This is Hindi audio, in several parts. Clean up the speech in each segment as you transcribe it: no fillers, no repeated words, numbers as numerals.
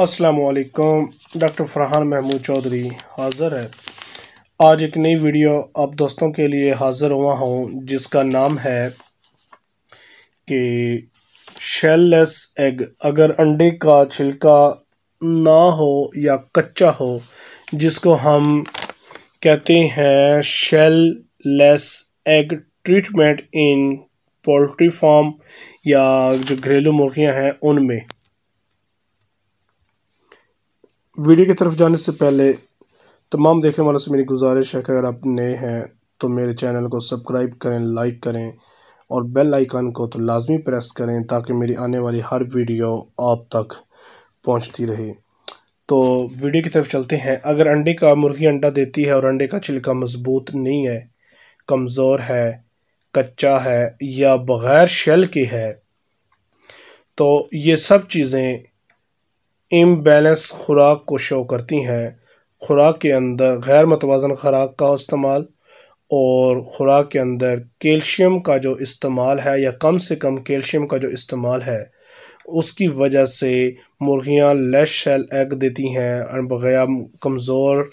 अस्सलामुअलैकुम। डॉक्टर फरहान महमूद चौधरी हाज़िर है। आज एक नई वीडियो आप दोस्तों के लिए हाज़िर हुआ हूँ जिसका नाम है कि शेल लेस एग, अगर अंडे का छिलका ना हो या कच्चा हो, जिसको हम कहते हैं shell less egg treatment in poultry farm या जो घरेलू मुर्गियाँ हैं उनमें। वीडियो की तरफ जाने से पहले तमाम देखने वालों से मेरी गुजारिश है कि अगर आप नए हैं तो मेरे चैनल को सब्सक्राइब करें, लाइक करें और बेल आइकन को तो लाजमी प्रेस करें ताकि मेरी आने वाली हर वीडियो आप तक पहुंचती रहे। तो वीडियो की तरफ चलते हैं। अगर अंडे का मुर्गी अंडा देती है और अंडे का छिलका मजबूत नहीं है, कमज़ोर है, कच्चा है या बग़ैर शेल के है, तो ये सब चीज़ें इम्बैलेंस खुराक को शो करती हैं। खुराक के अंदर गैर मतवाज़न खुराक का इस्तेमाल और खुराक के अंदर कैल्शियम का जो इस्तेमाल है या कम से कम कैल्शियम का जो इस्तेमाल है, उसकी वजह से मुर्गियां लेस शेल एग देती हैं और बगैर कमज़ोर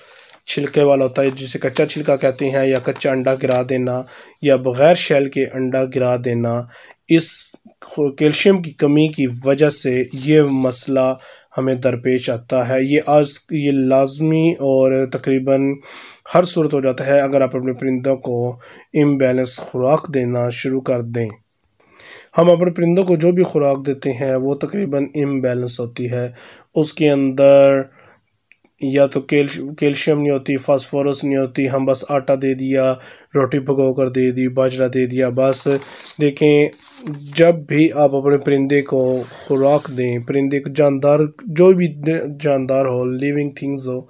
छिलके वाला होता है जिसे कच्चा छिलका कहते हैं, या कच्चा अंडा गिरा देना या बग़ैर शेल के अंडा गिरा देना। इस कैल्शियम की कमी की वजह से ये मसला हमें दरपेश आता है। ये लाजमी और तकरीबन हर सूरत हो जाता है अगर आप अपने परिंदों को इम्बैलेंस खुराक देना शुरू कर दें। हम अपने परिंदों को जो भी खुराक देते हैं वो तकरीबन इम्बैलेंस होती है। उसके अंदर या तो कैल्शियम नहीं होती, फास्फोरस नहीं होती। हम बस आटा दे दिया, रोटी भगो कर दे दी, बाजरा दे दिया, बस। देखें, जब भी आप अपने परिंदे को खुराक दें, परिंदे को जानदार, जो भी जानदार हो, लिविंग थिंग्स हो,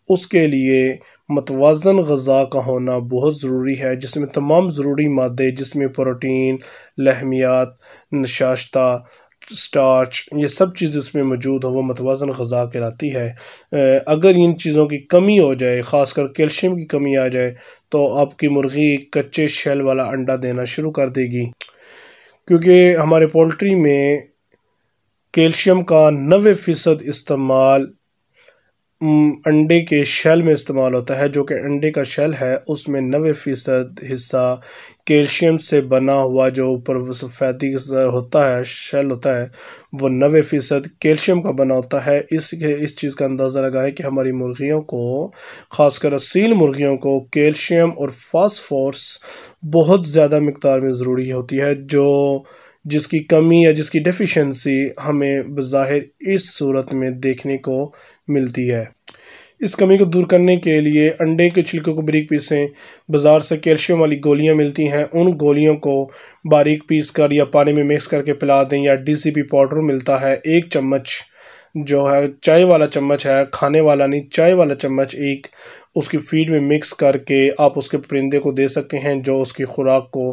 उसके लिए मतवाज़न ग़ज़ा का होना बहुत ज़रूरी है, जिसमें तमाम ज़रूरी मादे, जिसमें प्रोटीन, लहमियात, नशास्ता, स्टार्च, ये सब चीज़ उसमें मौजूद हो, वो मतवाज़न ग़ज़ा कहलाती है। अगर इन चीज़ों की कमी हो जाए, ख़ासकर कैल्शियम की कमी आ जाए, तो आपकी मुर्गी कच्चे शेल वाला अंडा देना शुरू कर देगी। क्योंकि हमारे पोल्ट्री में कैल्शियम का 90% इस्तेमाल अंडे के शेल में इस्तेमाल होता है। जो कि अंडे का शेल है उसमें 90% हिस्सा कैल्शियम से बना हुआ, जो ऊपर सफ़ेदी होता है, शेल होता है, वो 90% कैल्शियम का बना होता है। इस चीज़ का अंदाज़ा लगाएं कि हमारी मुर्गियों को, ख़ासकर असील मुर्गियों को, कैल्शियम और फास्फोरस बहुत ज़्यादा मिक़दार में ज़रूरी होती है, जिसकी कमी या जिसकी डेफिशिएंसी हमें बज़ाहिर इस सूरत में देखने को मिलती है। इस कमी को दूर करने के लिए अंडे के छिलके को बारीक पीसें। बाज़ार से कैल्शियम वाली गोलियां मिलती हैं, उन गोलियों को बारीक पीस कर या पानी में मिक्स करके पिला दें, या DCP पाउडर मिलता है, 1 चम्मच जो है, चाय वाला चम्मच है, खाने वाला नहीं, चाय वाला चम्मच एक, उसकी फीड में मिक्स करके आप उसके परिंदे को दे सकते हैं, जो उसकी खुराक को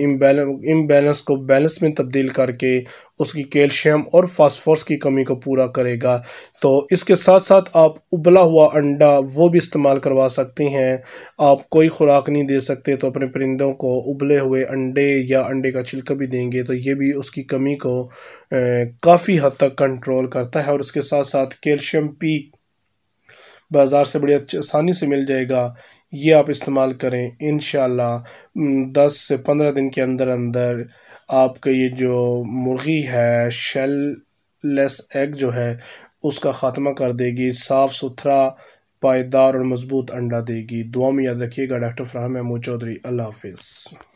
इम्बैलेंस को बैलेंस में तब्दील करके उसकी कैल्शियम और फास्फोरस की कमी को पूरा करेगा। तो इसके साथ साथ आप उबला हुआ अंडा वो भी इस्तेमाल करवा सकते हैं। आप कोई खुराक नहीं दे सकते तो अपने परिंदों को उबले हुए अंडे या अंडे का छिलका भी देंगे, तो ये भी उसकी कमी को काफ़ी हद तक कंट्रोल करता है। और उसके साथ साथ कैल्शियम पी बाज़ार से बड़ी आसानी से मिल जाएगा, ये आप इस्तेमाल करें। इंशाल्लाह 10 से 15 दिन के अंदर अंदर आपका ये जो मुर्गी है शेल लेस एग जो है उसका ख़ात्मा कर देगी, साफ़ सुथरा, पायदार और मज़बूत अंडा देगी। दुआ में याद रखिएगा। डॉक्टर फरहान महमूद चौधरी। अल्लाह हाफिज़।